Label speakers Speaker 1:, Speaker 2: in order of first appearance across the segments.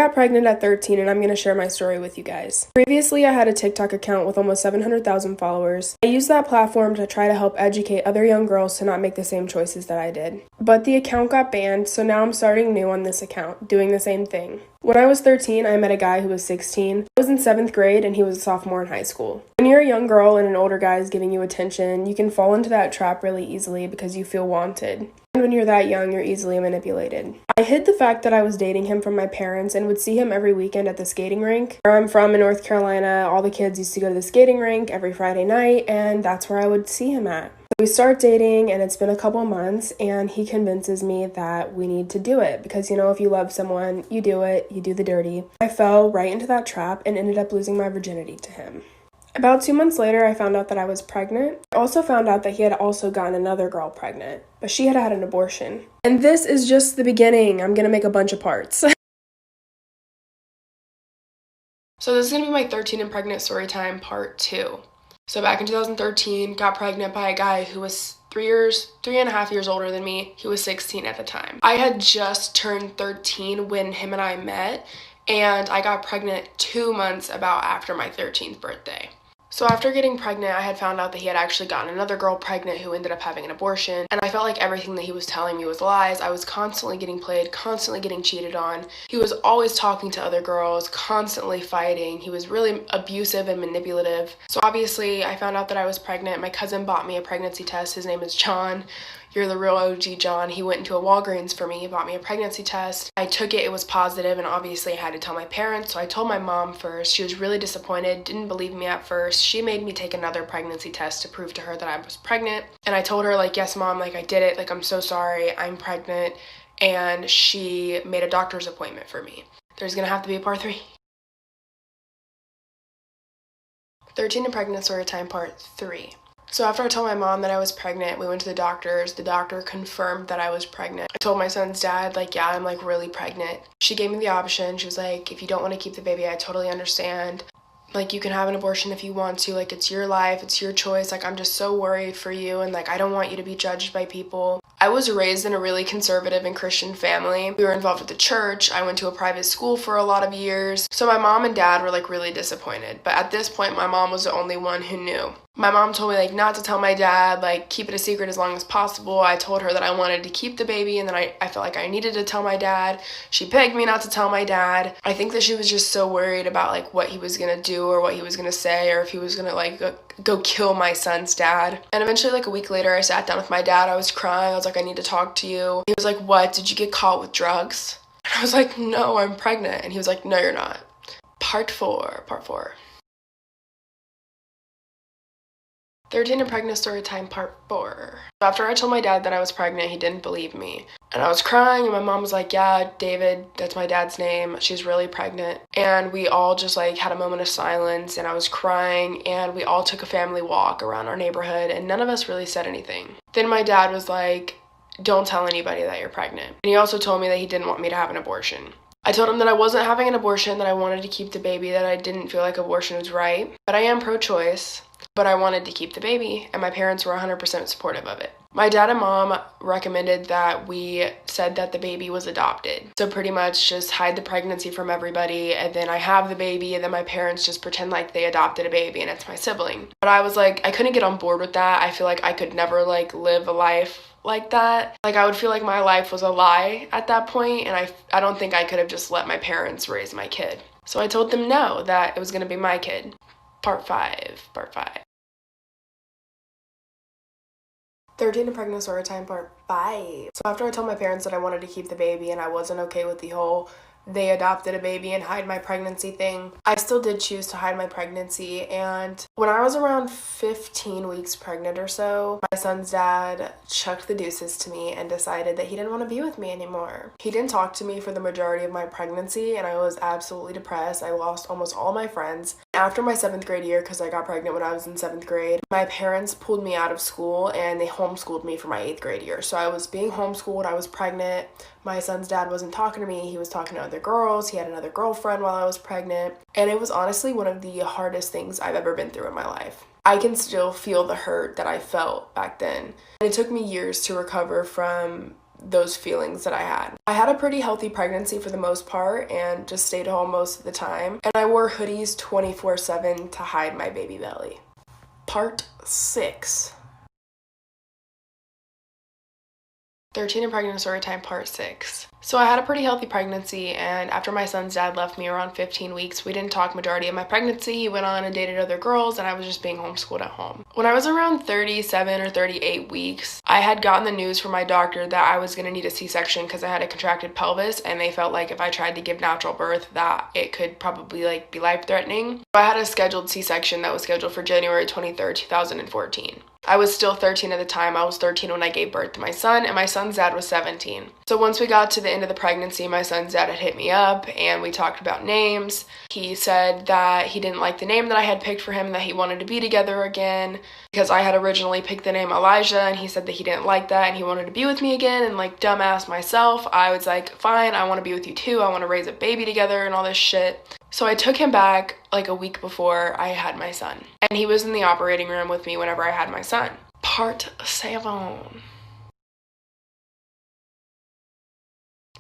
Speaker 1: I got pregnant at 13 and I'm going to share my story with you guys. Previously, I had a TikTok account with almost 700,000 followers. I used that platform to try to help educate other young girls to not make the same choices that I did. But the account got banned, so now I'm starting new on this account, doing the same thing. When I was 13, I met a guy who was 16. I was in 7th grade and he was a sophomore in high school. When you're a young girl and an older guy is giving you attention, you can fall into that trap really easily because you feel wanted. And when you're that young, you're easily manipulated. I hid the fact that I was dating him from my parents and would see him every weekend at the skating rink. Where I'm from in North Carolina, all the kids used to go to the skating rink every Friday night, and that's where I would see him at. We start dating and it's been a couple months and he convinces me that we need to do it because, if you love someone, you do it, you do the dirty. I fell right into that trap and ended up losing my virginity to him. About 2 months later, I found out that I was pregnant. I also found out that he had also gotten another girl pregnant, but she had had an abortion. And this is just the beginning. I'm gonna make a bunch of parts. So this is gonna be my 13 and pregnant story time part 2. So back in 2013, got pregnant by a guy who was 3.5 years older than me. He was 16 at the time. I had just turned 13 when him and I met, and I got pregnant 2 months about after my 13th birthday. So after getting pregnant, I had found out that he had actually gotten another girl pregnant who ended up having an abortion, and I felt like everything that he was telling me was lies. I was constantly getting played, constantly getting cheated on. He was always talking to other girls, constantly fighting. He was really abusive and manipulative. So obviously, I found out that I was pregnant. My cousin bought me a pregnancy test. His name is John. You're the real OG John. He went into a Walgreens for me. He bought me a pregnancy test. I took it. It was positive, and obviously I had to tell my parents. So I told my mom first. She was really disappointed, didn't believe me at first. She made me take another pregnancy test to prove to her that I was pregnant. And I told her, yes, Mom, I did it. I'm so sorry. I'm pregnant. And she made a doctor's appointment for me. There's gonna have to be a part 3. 13 and pregnant story time part 3. So after I told my mom that I was pregnant, we went to the doctors. The doctor confirmed that I was pregnant. I told my son's dad, yeah, I'm really pregnant. She gave me the option. She was like, if you don't want to keep the baby, I totally understand. You can have an abortion if you want to. It's your life. It's your choice. I'm just so worried for you. And, I don't want you to be judged by people. I was raised in a really conservative and Christian family. We were involved with the church. I went to a private school for a lot of years. So my mom and dad were, really disappointed. But at this point, my mom was the only one who knew. My mom told me, not to tell my dad, keep it a secret as long as possible. I told her that I wanted to keep the baby, and then I felt like I needed to tell my dad. She begged me not to tell my dad. I think that she was just so worried about, what he was gonna do or what he was gonna say or if he was gonna, go kill my son's dad. And eventually, a week later, I sat down with my dad. I was crying. I was like, I need to talk to you. He was like, what? Did you get caught with drugs? And I was like, no, I'm pregnant. And he was like, no, you're not. Part 4. 13 and pregnant story time part 4. After I told my dad that I was pregnant, he didn't believe me. And I was crying, and my mom was like, yeah, David, that's my dad's name. She's really pregnant. And we all just had a moment of silence, and I was crying, and we all took a family walk around our neighborhood, and none of us really said anything. Then my dad was like, don't tell anybody that you're pregnant. And he also told me that he didn't want me to have an abortion. I told him that I wasn't having an abortion, that I wanted to keep the baby, that I didn't feel like abortion was right. But I am pro-choice. But I wanted to keep the baby, and my parents were 100% supportive of it. My dad and mom recommended that we said that the baby was adopted. So pretty much just hide the pregnancy from everybody, and then I have the baby, and then my parents just pretend like they adopted a baby and it's my sibling. But I was I couldn't get on board with that. I feel like I could never live a life like that. I would feel like my life was a lie at that point, and I don't think I could have just let my parents raise my kid. So I told them no, that it was going to be my kid. Part 5. 13 and pregnant story time part 5. So after I told my parents that I wanted to keep the baby and I wasn't okay with the whole they adopted a baby and hide my pregnancy thing, I still did choose to hide my pregnancy. And when I was around 15 weeks pregnant or so, my son's dad chucked the deuces to me and decided that he didn't want to be with me anymore. He didn't talk to me for the majority of my pregnancy, and I was absolutely depressed. I lost almost all my friends. After my 7th grade year, because I got pregnant when I was in 7th grade, my parents pulled me out of school and they homeschooled me for my 8th grade year. So I was being homeschooled, I was pregnant. My son's dad wasn't talking to me. He was talking to other girls. He had another girlfriend while I was pregnant. And it was honestly one of the hardest things I've ever been through in my life. I can still feel the hurt that I felt back then. And it took me years to recover from those feelings that I had. I had a pretty healthy pregnancy for the most part and just stayed home most of the time. And I wore hoodies 24/7 to hide my baby belly. Part 6. 13 and pregnant story time part 6. So I had a pretty healthy pregnancy, and after my son's dad left me around 15 weeks, we didn't talk majority of my pregnancy. He went on and dated other girls, and I was just being homeschooled at home. When I was around 37 or 38 weeks, I had gotten the news from my doctor that I was going to need a C-section because I had a contracted pelvis, and they felt like if I tried to give natural birth that it could probably be life-threatening. So I had a scheduled C-section that was scheduled for January 23rd, 2014. I was still 13 at the time. I was 13 when I gave birth to my son, and my son's dad was 17. So once we got to the end of the pregnancy, my son's dad had hit me up, and we talked about names. He said that he didn't like the name that I had picked for him, that he wanted to be together again, because I had originally picked the name Elijah, and he said that he didn't like that, and he wanted to be with me again, and dumbass myself, I was like, fine, I want to be with you too. I want to raise a baby together and all this shit. So I took him back a week before I had my son. And he was in the operating room with me whenever I had my son. Part 7.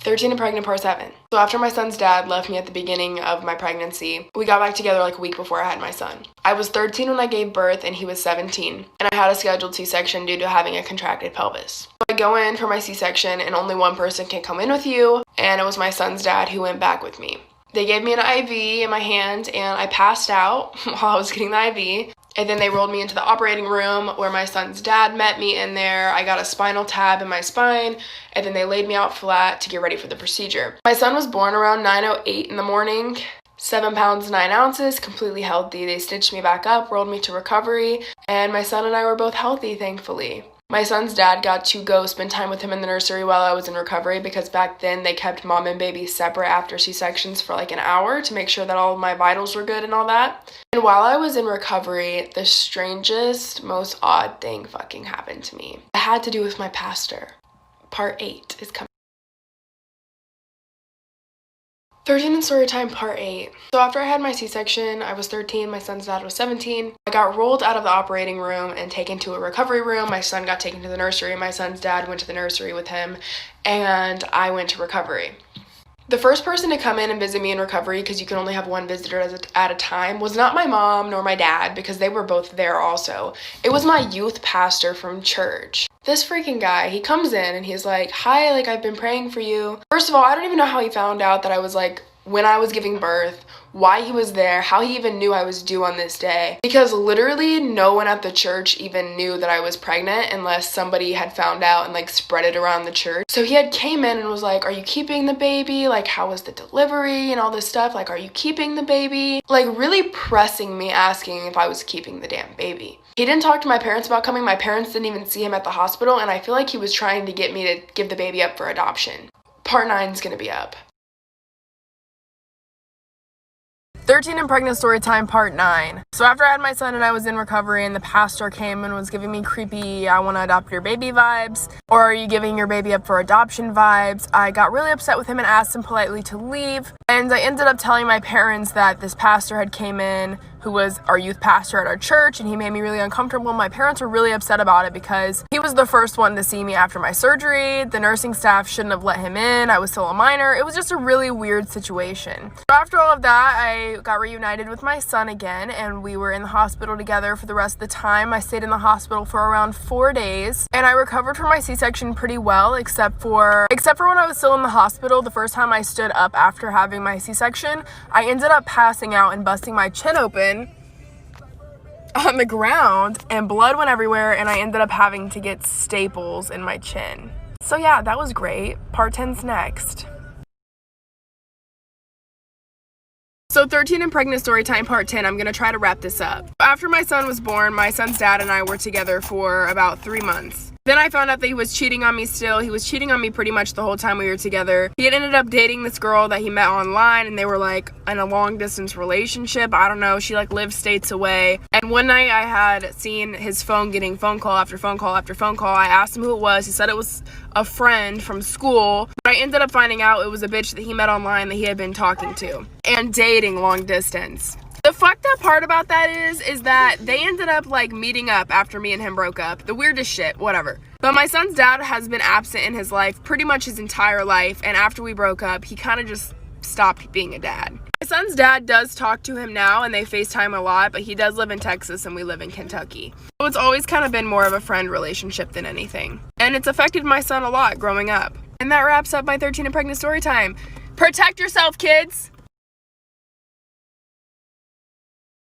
Speaker 1: 13 and pregnant part 7. So after my son's dad left me at the beginning of my pregnancy, we got back together a week before I had my son. I was 13 when I gave birth and he was 17. And I had a scheduled C-section due to having a contracted pelvis. So I go in for my C-section and only one person can come in with you. And it was my son's dad who went back with me. They gave me an IV in my hand, and I passed out while I was getting the IV. And then they rolled me into the operating room where my son's dad met me in there. I got a spinal tab in my spine, and then they laid me out flat to get ready for the procedure. My son was born around 9:08 in the morning, 7 pounds 9 ounces, completely healthy. They stitched me back up, rolled me to recovery, and my son and I were both healthy, thankfully. My son's dad got to go spend time with him in the nursery while I was in recovery, because back then they kept mom and baby separate after C-sections for an hour to make sure that all of my vitals were good and all that. And while I was in recovery, the strangest, most odd thing fucking happened to me. It had to do with my pastor. Part 8 is coming. 13 and story time part 8. So after I had my C-section, I was 13, my son's dad was 17. I got rolled out of the operating room and taken to a recovery room. My son got taken to the nursery. My son's dad went to the nursery with him, and I went to recovery. The first person to come in and visit me in recovery, because you can only have one visitor at a time, was not my mom nor my dad, because they were both there also. It was my youth pastor from church. This freaking guy, he comes in and he's like, hi, I've been praying for you. First of all, I don't even know how he found out that I was when I was giving birth, why he was there, how he even knew I was due on this day. Because literally no one at the church even knew that I was pregnant unless somebody had found out and spread it around the church. So he had came in and was like, are you keeping the baby? How was the delivery and all this stuff? Are you keeping the baby? Really pressing me, asking if I was keeping the damn baby. He didn't talk to my parents about coming. My parents didn't even see him at the hospital, and I feel like he was trying to get me to give the baby up for adoption. Part 9 is gonna be up. 13 and pregnant story time part 9. So after I had my son and I was in recovery, and the pastor came and was giving me creepy, I want to adopt your baby vibes, or are you giving your baby up for adoption vibes, I got really upset with him and asked him politely to leave. And I ended up telling my parents that this pastor had came in, who was our youth pastor at our church, and he made me really uncomfortable. My parents were really upset about it because he was the first one to see me after my surgery. The nursing staff shouldn't have let him in. I was still a minor. It was just a really weird situation. After all of that, I got reunited with my son again, and we were in the hospital together for the rest of the time. I stayed in the hospital for around 4 days, and I recovered from my C-section pretty well, except for when I was still in the hospital. The first time I stood up after having my C-section, I ended up passing out and busting my chin open on the ground, and blood went everywhere, and I ended up having to get staples in my chin. So yeah, that was great. Part 10's next. So 13 and pregnant story time part 10, I'm going to try to wrap this up. After my son was born, my son's dad and I were together for about 3 months. Then I found out that he was cheating on me still. He was cheating on me pretty much the whole time we were together. He had ended up dating this girl that he met online, and they were in a long distance relationship. I don't know. She lived states away. And one night I had seen his phone getting phone call after phone call after phone call. I asked him who it was. He said it was a friend from school. But I ended up finding out it was a bitch that he met online that he had been talking to and dating long distance. The fucked up part about that is that they ended up like meeting up after me and him broke up. The weirdest shit, whatever. But my son's dad has been absent in his life pretty much his entire life, and after we broke up, he kind of just stopped being a dad. My son's dad does talk to him now and they FaceTime a lot, but he does live in Texas and we live in Kentucky. So it's always kind of been more of a friend relationship than anything. And it's affected my son a lot growing up. And that wraps up my 13 and pregnant story time. Protect yourself, kids!